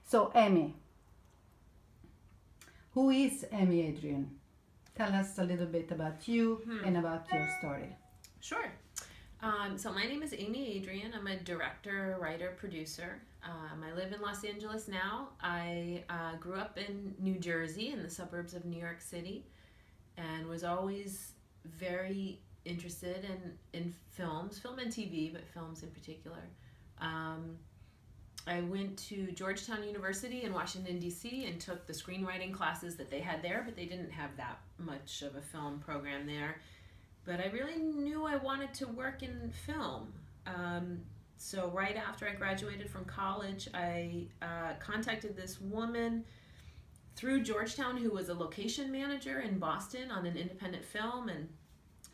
So Amy, who is Amy Adrian? Tell us a little bit about you and about your story. Sure. So my name is Amy Adrian. I'm a director, writer, producer. I live in Los Angeles now. I grew up in New Jersey in the suburbs of New York City and was always very interested in films, film and TV, but films in particular. I went to Georgetown University in Washington, D.C. and took the screenwriting classes that they had there, but they didn't have that much of a film program there. But I really knew I wanted to work in film. So right after I graduated from college, I contacted this woman through Georgetown who was a location manager in Boston on an independent film, and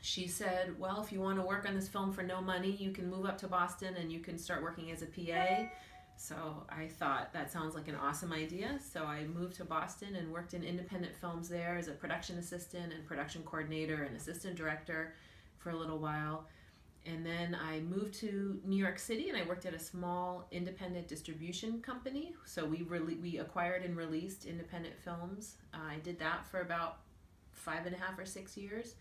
she said, well, if you want to work on this film for no money, you can move up to Boston and you can start working as a PA. So I thought that sounds like an awesome idea. So I moved to Boston and worked in independent films there as a production assistant and production coordinator and assistant director for a little while. And then I moved to New York City and I worked at a small independent distribution company. So we acquired and released independent films. I did that for about 5.5 or 6 years.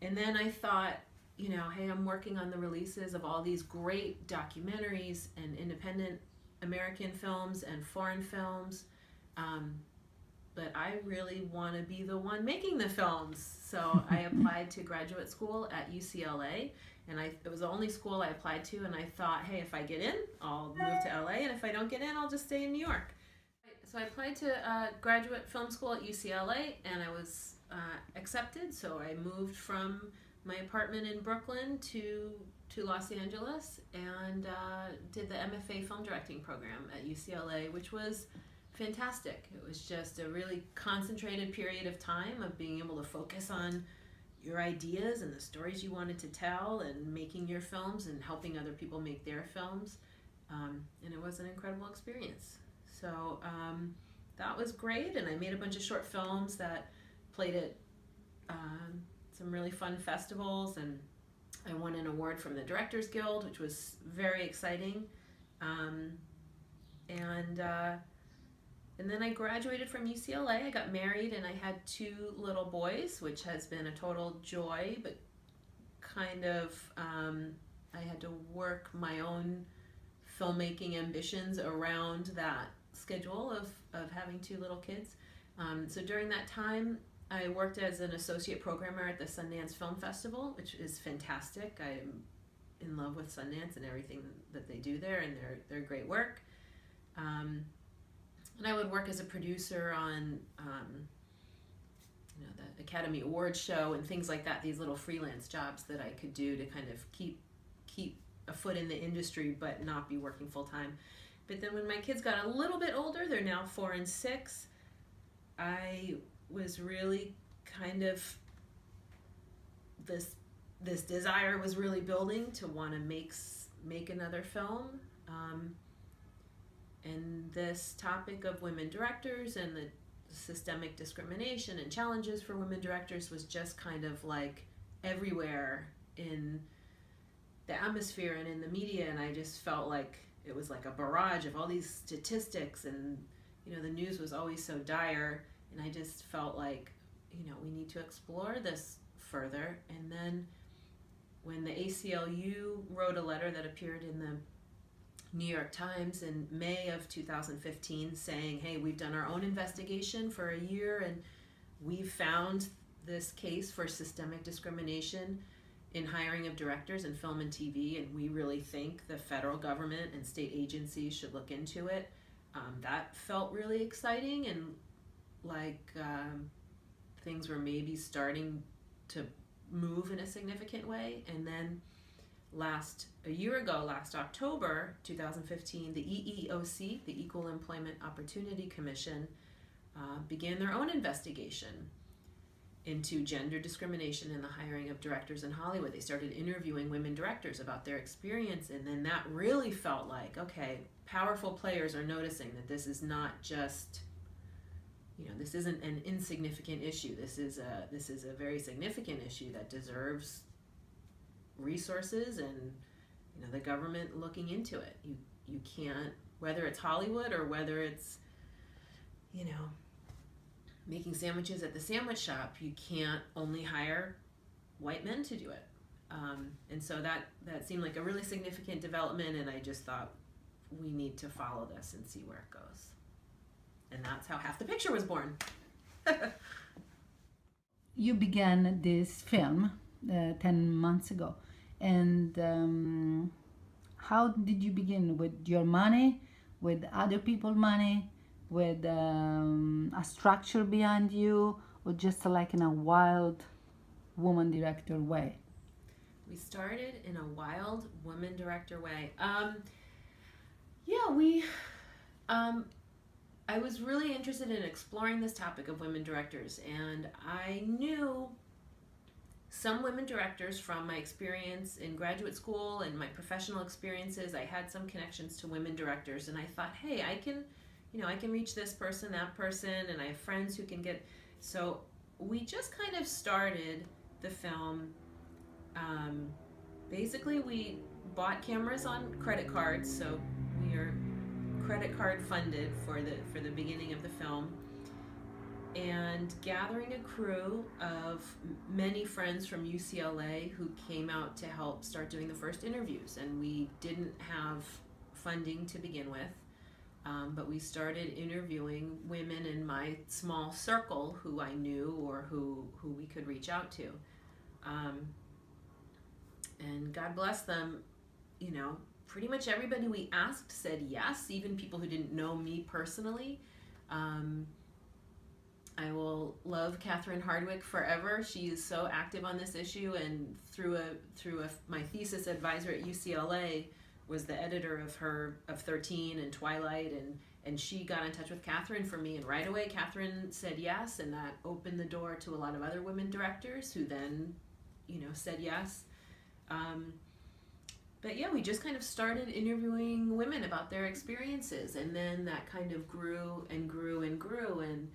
And then I thought, hey, I'm working on the releases of all these great documentaries and independent American films and foreign films, but I really want to be the one making the films. So I applied to graduate school at UCLA, and it was the only school I applied to, and I thought, hey, if I get in, I'll move to LA, and if I don't get in, I'll just stay in New York. So I applied to graduate film school at UCLA, and I was accepted, so I moved from my apartment in Brooklyn to Los Angeles and did the MFA film directing program at UCLA, which was fantastic. It was just a really concentrated period of time of being able to focus on your ideas and the stories you wanted to tell and making your films and helping other people make their films. And it was an incredible experience. So that was great, and I made a bunch of short films that played at some really fun festivals, and I won an award from the Directors Guild, which was very exciting. And then I graduated from UCLA. I got married and I had 2 little boys, which has been a total joy, but kind of I had to work my own filmmaking ambitions around that schedule of having 2 little kids. So during that time, I worked as an associate programmer at the Sundance Film Festival, which is fantastic. I'm in love with Sundance and everything that they do there, and their great work. And I would work as a producer on the Academy Awards show and things like that, these little freelance jobs that I could do to kind of keep a foot in the industry but not be working full time. But then when my kids got a little bit older, they're now 4 and 6, I was really kind of, this desire was really building to want to make another film. And this topic of women directors and the systemic discrimination and challenges for women directors was just kind of like everywhere in the atmosphere and in the media, and I just felt like it was like a barrage of all these statistics, and the news was always so dire, and I just felt like we need to explore this further. And then when the ACLU wrote a letter that appeared in the New York Times in May of 2015 saying, hey, we've done our own investigation for a year and we've found this case for systemic discrimination in hiring of directors in film and TV, and we really think the federal government and state agencies should look into it. That felt really exciting, and like things were maybe starting to move in a significant way. And then last October 2015, the EEOC, the Equal Employment Opportunity Commission, began their own investigation into gender discrimination in the hiring of directors in Hollywood. They started interviewing women directors about their experience, and then that really felt like, okay, powerful players are noticing that this is not just, this isn't an insignificant issue. This is a very significant issue that deserves resources and the government looking into it. You can't whether it's Hollywood or whether it's, you know, making sandwiches at the sandwich shop, you can't only hire white men to do it. And so that seemed like a really significant development, and I just thought we need to follow this and see where it goes. And that's how Half the Picture was born. You began this film 10 months ago, and how did you begin? With your money, with other people's money, with a structure behind you, or just like in a wild woman director way? We started in a wild woman director way. I was really interested in exploring this topic of women directors, and I knew some women directors from my experience in graduate school and my professional experiences. I had some connections to women directors, and I thought, hey, I can reach this person, that person, and I have friends who can get. So we just kind of started the film. Basically, we bought cameras on credit cards, so we are credit card funded for the beginning of the film, and gathering a crew of many friends from UCLA who came out to help start doing the first interviews. And we didn't have funding to begin with, but we started interviewing women in my small circle who I knew or who we could reach out to. And God bless them, you know, pretty much everybody we asked said yes, even people who didn't know me personally. I will love Catherine Hardwick forever. She is so active on this issue, and through my thesis advisor at UCLA was the editor of 13 and Twilight, and she got in touch with Catherine for me, and right away Catherine said yes, and that opened the door to a lot of other women directors who then, you know, said yes. But yeah, we just kind of started interviewing women about their experiences, and then that kind of grew and grew and grew. And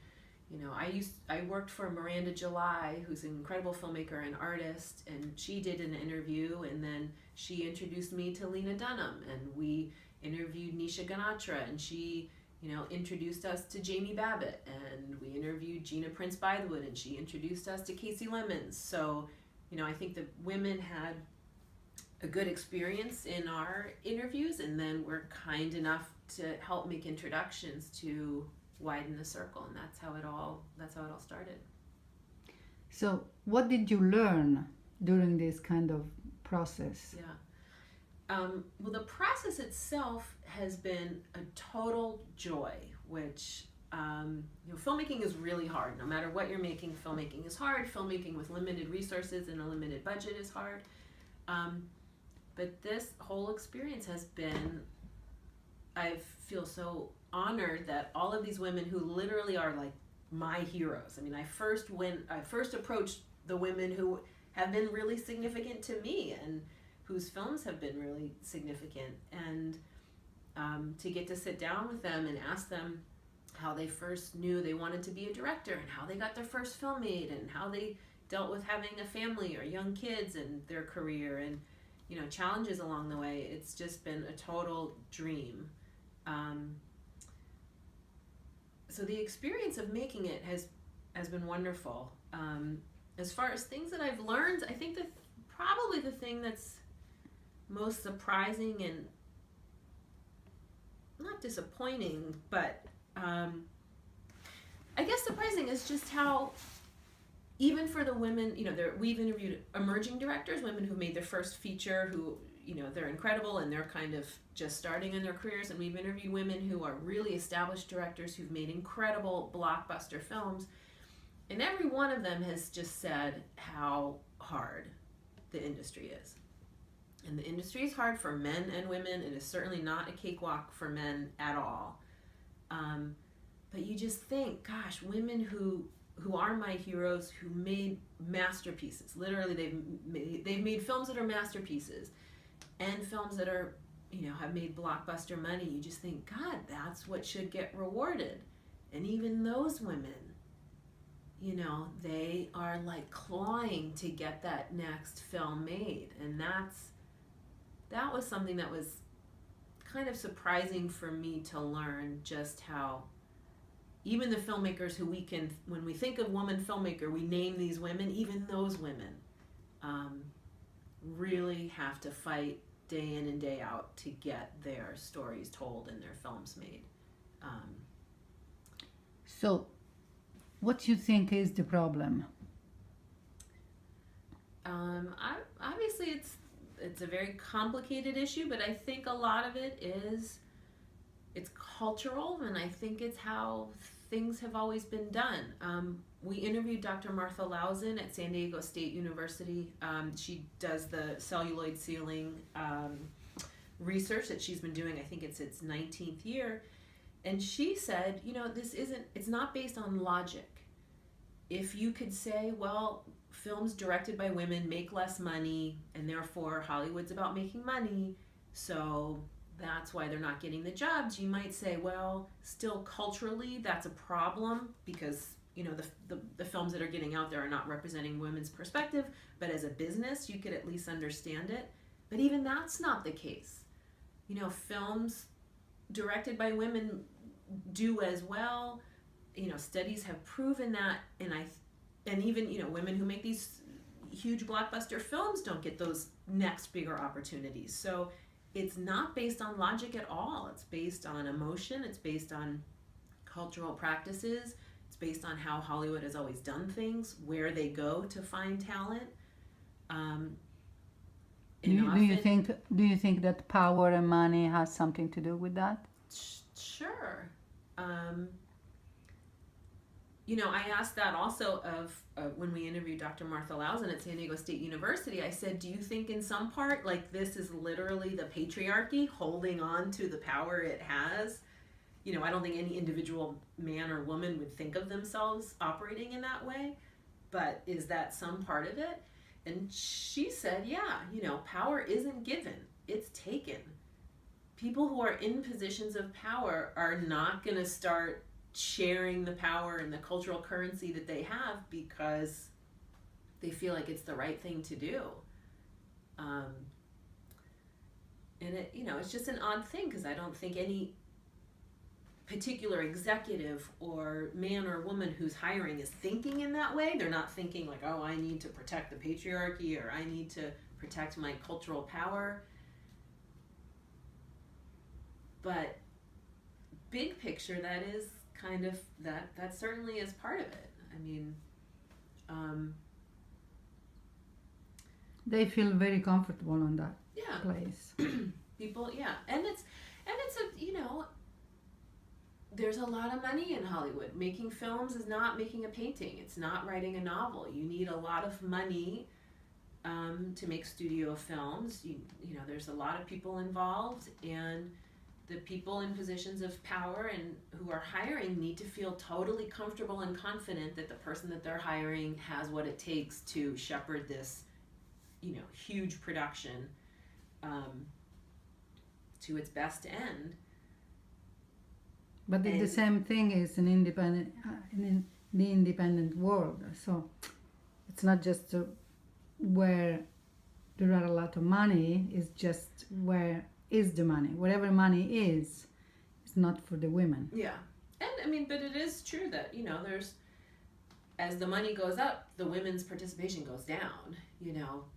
you know, I worked for Miranda July, who's an incredible filmmaker and artist, and she did an interview, and then she introduced me to Lena Dunham, and we interviewed Nisha Ganatra, and she, you know, introduced us to Jamie Babbitt, and we interviewed Gina Prince Bythewood, and she introduced us to Casey Lemons. So, you know, I think the women had a good experience in our interviews, and then were kind enough to help make introductions to widen the circle, and that's how it all started. So what did you learn during this kind of process? Yeah. Well, the process itself has been a total joy, which you know, filmmaking is really hard. No matter what you're making, filmmaking is hard. Filmmaking with limited resources and a limited budget is hard. But this whole experience has been, I feel so honored that all of these women who literally are like my heroes. I mean, I first approached the women who have been really significant to me and whose films have been really significant, and to get to sit down with them and ask them how they first knew they wanted to be a director, and how they got their first film made, and how they dealt with having a family or young kids in their career, and you know, challenges along the way. It's just been a total dream. So the experience of making it has been wonderful. As far as things that I've learned, I think that probably the thing that's most surprising and not disappointing, but I guess surprising is just how, even for the women, you know, we've interviewed emerging directors, women who made their first feature, who, you know, they're incredible and they're kind of just starting in their careers, and we've interviewed women who are really established directors who've made incredible blockbuster films, and every one of them has just said how hard the industry is. And the industry is hard for men and women. It is certainly not a cakewalk for men at all. But you just think, gosh, women who are my heroes, who made masterpieces. Literally, they've made films that are masterpieces, and films that are, you know, have made blockbuster money. You just think, God, that's what should get rewarded. And even those women, you know, they are like clawing to get that next film made, and that was something that was kind of surprising for me to learn just how even the filmmakers who we can, when we think of woman filmmaker, we name these women, even those women really have to fight day in and day out to get their stories told and their films made. So, what do you think is the problem? Obviously, it's a very complicated issue, but I think a lot of it is it's cultural, and I think it's how things have always been done. We interviewed Dr. Martha Lausen at San Diego State University. She does the celluloid ceiling research that she's been doing. I think it's its 19th year. And she said, it's not based on logic. If you could say, well, films directed by women make less money, and therefore Hollywood's about making money, so that's why they're not getting the jobs, you might say, well, still culturally that's a problem because the films that are getting out there are not representing women's perspective, but as a business you could at least understand it. But even that's not the case. Films directed by women do as well. Studies have proven that, and even women who make these huge blockbuster films don't get those next bigger opportunities. So it's not based on logic at all. It's based on emotion. It's based on cultural practices. It's based on how Hollywood has always done things, where they go to find talent. Do you think that power and money has something to do with that? Sure. I asked that also of when we interviewed Dr. Martha Lausen at San Diego State University. I said, do you think in some part, like, this is literally the patriarchy holding on to the power it has? I don't think any individual man or woman would think of themselves operating in that way, but is that some part of it? And she said, yeah, power isn't given, it's taken. People who are in positions of power are not going to start sharing the power and the cultural currency that they have because they feel like it's the right thing to do. And it's just an odd thing because I don't think any particular executive or man or woman who's hiring is thinking in that way. They're not thinking like, oh, I need to protect the patriarchy or I need to protect my cultural power. But big picture, that is kind of that certainly is part of it. I mean, they feel very comfortable on that place. People, and it's a there's a lot of money in Hollywood. Making films is not making a painting. It's not writing a novel. You need a lot of money to make studio films. There's a lot of people involved, and the people in positions of power and who are hiring need to feel totally comfortable and confident that the person that they're hiring has what it takes to shepherd this, huge production to its best end. But the same thing is in the independent world. So it's not just where there are a lot of money, it's just where is the money. Whatever money is not for the women. Yeah. And but it is true that, there's, as the money goes up, the women's participation goes down.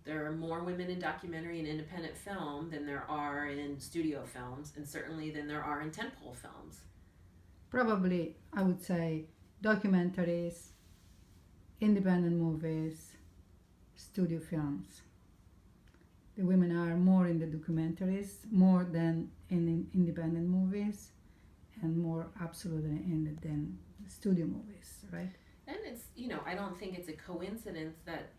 There are more women in documentary and independent film than there are in studio films, and certainly than there are in tentpole films. Probably, I would say, documentaries, independent movies, studio films. The women are more in the documentaries, more than in independent movies, and more absolutely than studio movies, right? And it's, I don't think it's a coincidence that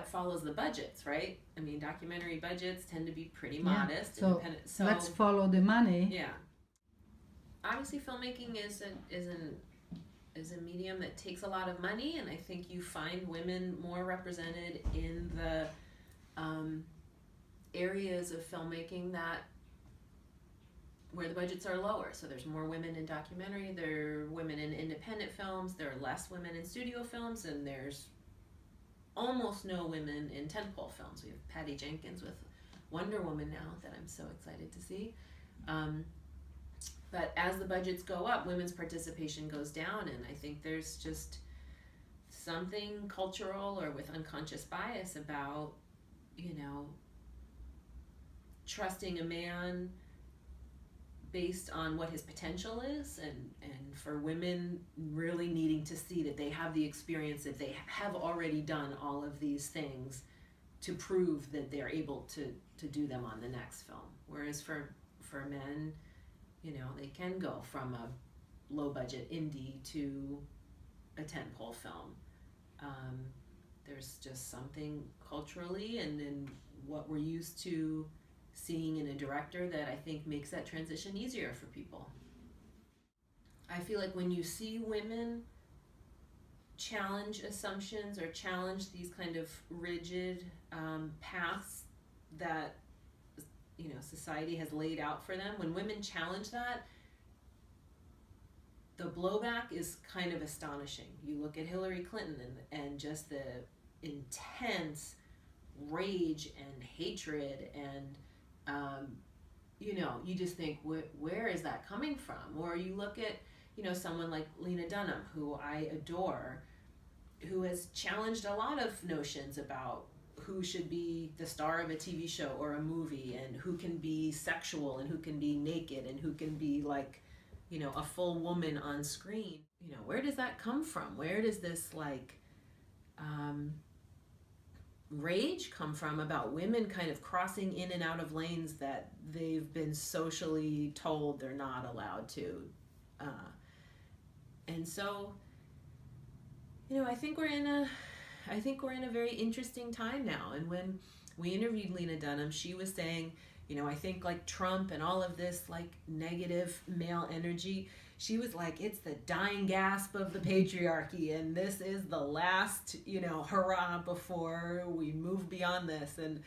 follows the budgets, right? I mean, documentary budgets tend to be pretty modest. So let's follow the money. Yeah. Obviously, filmmaking is a medium that takes a lot of money, and I think you find women more represented in the areas of filmmaking where the budgets are lower. So there's more women in documentary, there are women in independent films, there are less women in studio films, and there's almost no women in tentpole films. We have Patty Jenkins with Wonder Woman now that I'm so excited to see. But as the budgets go up, women's participation goes down, and I think there's just something cultural or with unconscious bias about, trusting a man based on what his potential is, and for women really needing to see that they have the experience, that they have already done all of these things to prove that they're able to do them on the next film. Whereas for men, they can go from a low budget indie to a tentpole film. There's just something culturally and in what we're used to seeing in a director that I think makes that transition easier for people. I feel like when you see women challenge assumptions or challenge these kind of rigid paths that society has laid out for them, when women challenge that, the blowback is kind of astonishing. You look at Hillary Clinton and just the intense rage and hatred and you just think, where is that coming from? Or you look at someone like Lena Dunham, who I adore, who has challenged a lot of notions about who should be the star of a TV show or a movie, and who can be sexual and who can be naked and who can be like a full woman on screen. Where does that come from? Where does this rage come from about women kind of crossing in and out of lanes that they've been socially told they're not allowed to? And so, I think we're in a very interesting time now. And when we interviewed Lena Dunham, she was saying, I think like Trump and all of this like negative male energy, she was like, it's the dying gasp of the patriarchy, and this is the last, hurrah before we move beyond this. And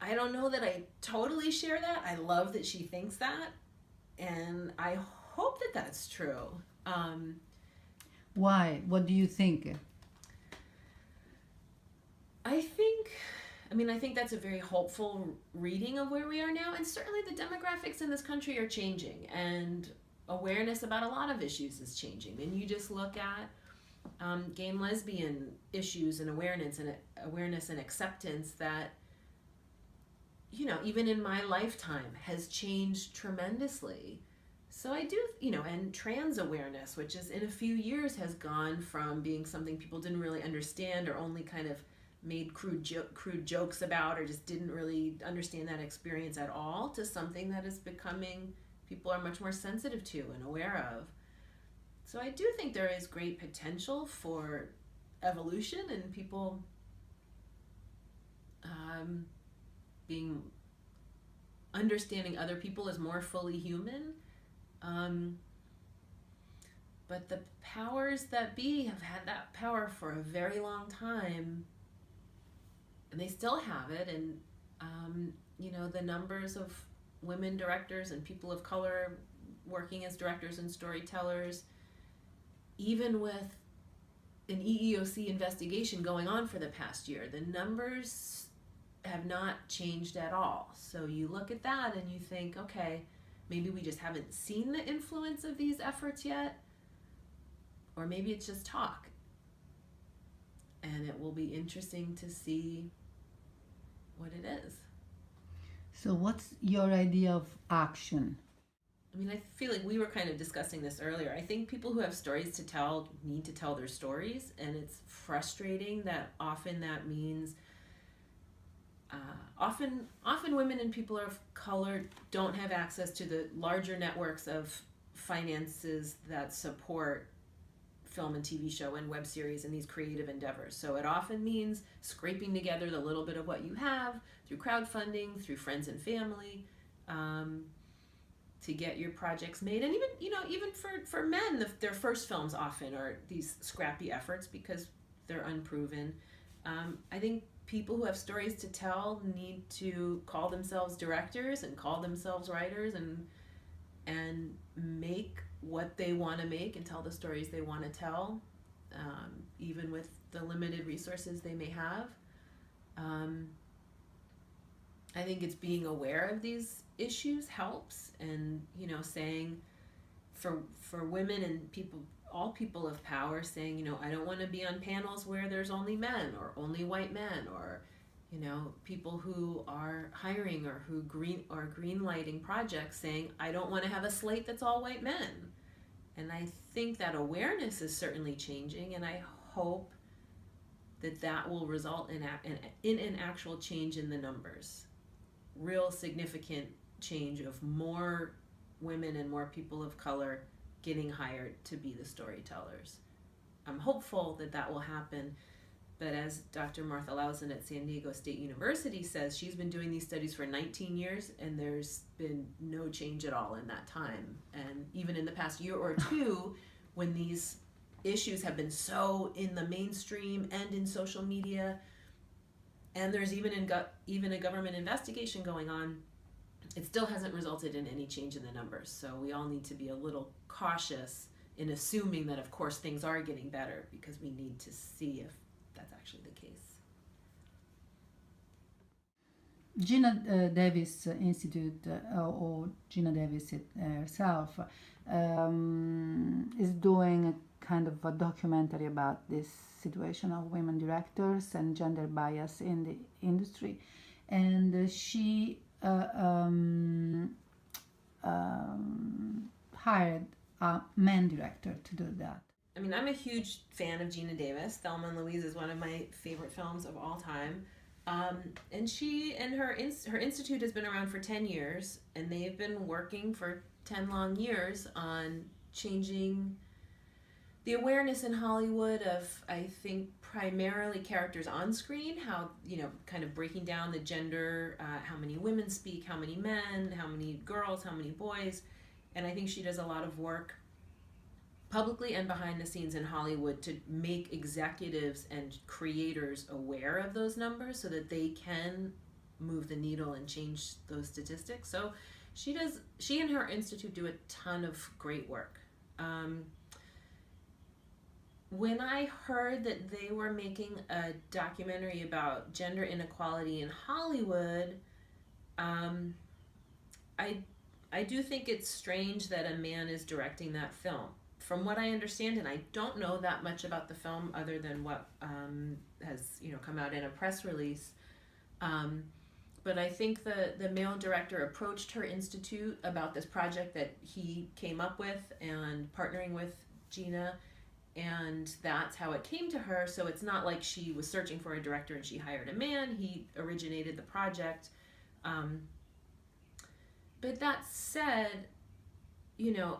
I don't know that I totally share that. I love that she thinks that, and I hope that that's true. Why? What do you think? I think that's a very hopeful reading of where we are now, and certainly the demographics in this country are changing, and awareness about a lot of issues is changing. And you just look at gay and lesbian issues and awareness and acceptance that, even in my lifetime has changed tremendously. So I do, and trans awareness, which is in a few years has gone from being something people didn't really understand or only kind of made crude jokes about, or just didn't really understand that experience at all, to something that is becoming, people are much more sensitive to and aware of. So I do think there is great potential for evolution and people understanding other people as more fully human. But the powers that be have had that power for a very long time, and they still have it. And the numbers of women directors and people of color working as directors and storytellers, even with an EEOC investigation going on for the past year, the numbers have not changed at all. So you look at that and you think, okay, maybe we just haven't seen the influence of these efforts yet, or maybe it's just talk. And it will be interesting to see what it is. So what's your idea of action? I feel like we were kind of discussing this earlier. I think people who have stories to tell need to tell their stories, and it's frustrating that often that means often women and people of color don't have access to the larger networks of finances that support film and TV show and web series and these creative endeavors. So it often means scraping together the little bit of what you have through crowdfunding, through friends and family, to get your projects made. And even for men, their first films often are these scrappy efforts because they're unproven. I think people who have stories to tell need to call themselves directors and call themselves writers and make what they want to make and tell the stories they want to tell, even with the limited resources they may have. I think it's being aware of these issues helps, and saying for women and people, all people of power, saying, I don't want to be on panels where there's only men or only white men, or people who are hiring or who green lighting projects, saying, I don't want to have a slate that's all white men. And I think that awareness is certainly changing, and I hope that will result in an actual change in the numbers, real significant change of more women and more people of color getting hired to be the storytellers. I'm hopeful that will happen, but as Dr. Martha Lawson at San Diego State University says, she's been doing these studies for 19 years and there's been no change at all in that time. And even in the past year or two, when these issues have been so in the mainstream and in social media, and there's even a government investigation going on, it still hasn't resulted in any change in the numbers. So we all need to be a little cautious in assuming that, of course, things are getting better, because we need to see if that's actually the case. Gina Davis Institute, or Gina Davis herself, is doing a kind of a documentary about this situation of women directors and gender bias in the industry. And she hired a man director to do that. I mean, I'm a huge fan of Gina Davis. Thelma and Louise is one of my favorite films of all time. And she and her institute has been around for 10 years, and they've been working for 10 long years on changing the awareness in Hollywood of, I think, primarily characters on screen, how, kind of breaking down the gender, how many women speak, how many men, how many girls, how many boys. And I think she does a lot of work publicly and behind the scenes in Hollywood to make executives and creators aware of those numbers so that they can move the needle and change those statistics. So she and her institute do a ton of great work. When I heard that they were making a documentary about gender inequality in Hollywood, I do think it's strange that a man is directing that film. From what I understand, and I don't know that much about the film other than what has come out in a press release, but I think the male director approached her institute about this project that he came up with and partnering with Gina, and that's how it came to her. So it's not like she was searching for a director and she hired a man. He originated the project. But that said,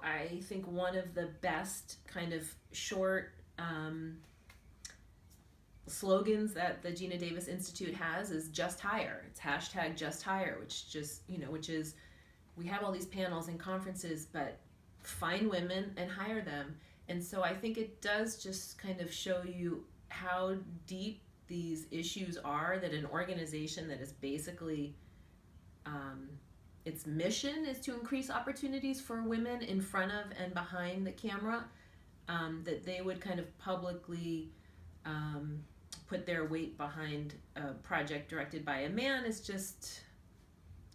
I think one of the best kind of short slogans that the Gina Davis Institute has is just hire. It's hashtag just hire, which is, we have all these panels and conferences, but find women and hire them. And so I think it does just kind of show you how deep these issues are, that an organization that is basically its mission is to increase opportunities for women in front of and behind the camera, that they would kind of publicly put their weight behind a project directed by a man is just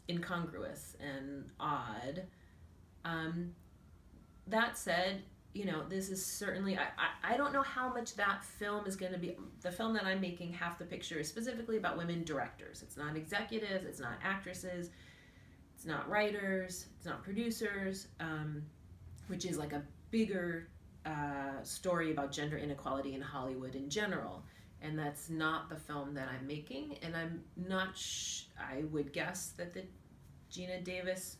incongruous and odd. That said, this is certainly, I don't know how much that film is going to be. The film that I'm making, Half the Picture, is specifically about women directors. It's not executives, it's not actresses, it's not writers, it's not producers, which is like a bigger story about gender inequality in Hollywood in general. And that's not the film that I'm making. And I'm not, I would guess that the Gina Davis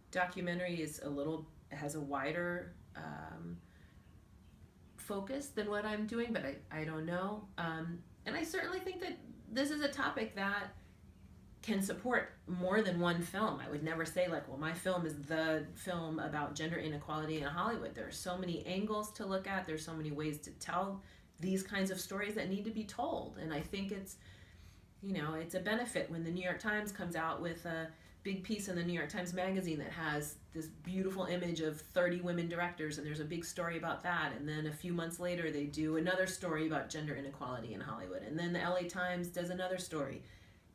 documentary has a wider focus than what I'm doing, but I don't know. And I certainly think that this is a topic that can support more than one film. I would never say like, well, my film is the film about gender inequality in Hollywood. There are so many angles to look at. There's so many ways to tell these kinds of stories that need to be told. And I think it's a benefit when the New York Times comes out with a big piece in the New York Times Magazine that has this beautiful image of 30 women directors, and there's a big story about that. And then a few months later, they do another story about gender inequality in Hollywood. And then the LA Times does another story.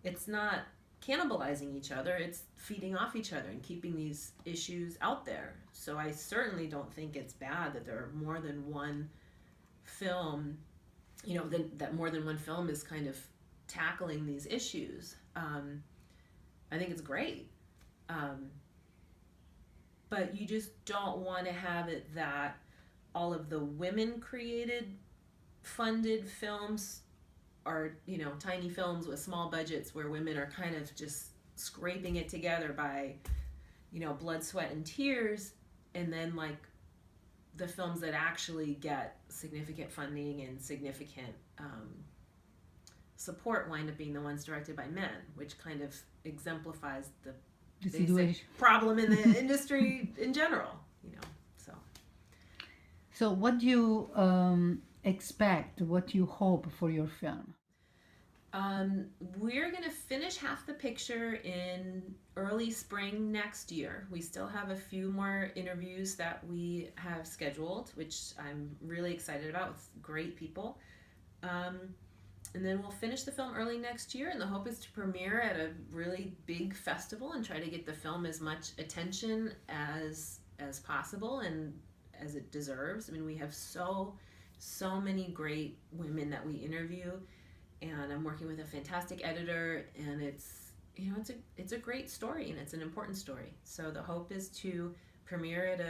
It's not cannibalizing each other. It's feeding off each other and keeping these issues out there. So I certainly don't think it's bad that there are more than one film, you know, that more than one film is kind of tackling these issues. I think it's great. But you just don't want to have it that all of the women created funded films are, you know, tiny films with small budgets where women are kind of just scraping it together by, you know, blood, sweat, and tears, and then like the films that actually get significant funding and significant support wind up being the ones directed by men, which kind of exemplifies the basic problem in the industry in general, you know. So what do you expect, what you hope for your film? We're going to finish Half the Picture in early spring next year. We still have a few more interviews that we have scheduled, which I'm really excited about, with great people. And then we'll finish the film early next year, and the hope is to premiere at a really big festival and try to get the film as much attention as possible and as it deserves. I mean, we have so many great women that we interview, and I'm working with a fantastic editor, and it's, you know, it's a great story, and it's an important story. So the hope is to premiere at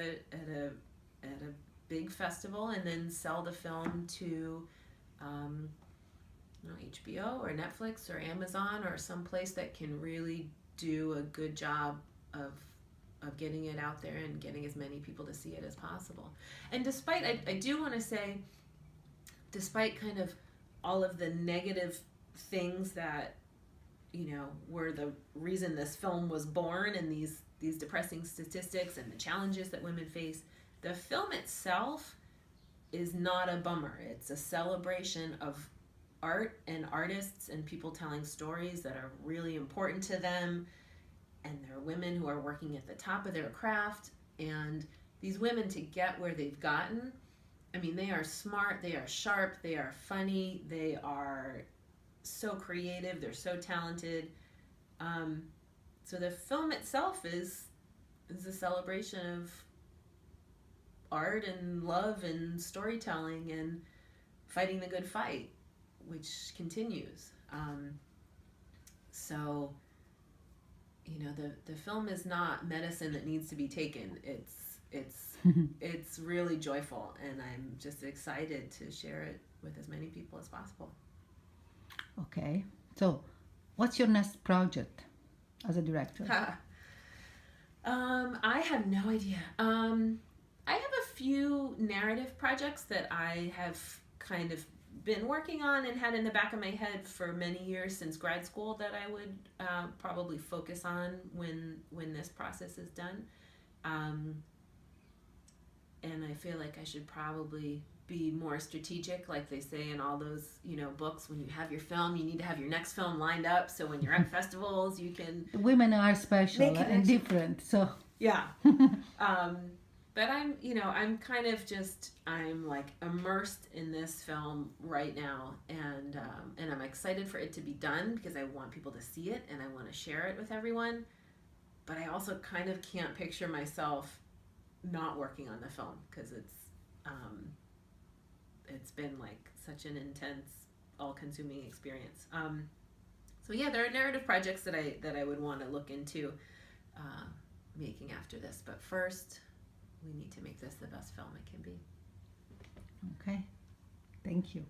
a big festival and then sell the film to you know, HBO or Netflix or Amazon or some place that can really do a good job of getting it out there and getting as many people to see it as possible. And despite, I do want to say, despite kind of all of the negative things that, you know, were the reason this film was born, and these depressing statistics and the challenges that women face, the film itself is not a bummer. It's a celebration of art and artists and people telling stories that are really important to them, and they're women who are working at the top of their craft. And these women, to get where they've gotten, I mean, they are smart, they are sharp, they are funny, they are so creative, they're so talented. So the film itself is a celebration of art and love and storytelling and fighting the good fight, which continues. So, you know, the film is not medicine that needs to be taken. It's really joyful, and I'm just excited to share it with as many people as possible. Okay, so what's your next project as a director? I have no idea. I have a few narrative projects that I have kind of been working on and had in the back of my head for many years since grad school that I would probably focus on when this process is done. And I feel like I should probably be more strategic, like they say in all those, you know, books. When you have your film, you need to have your next film lined up, so when you're at festivals, you can. Women are special and different, so yeah. But I'm kind of just, I'm like immersed in this film right now, and I'm excited for it to be done because I want people to see it and I want to share it with everyone. But I also kind of can't picture myself not working on the film, because it's been like such an intense, all-consuming experience. So yeah, there are narrative projects that I would want to look into making after this, but first we need to make this the best film it can be. Okay, thank you.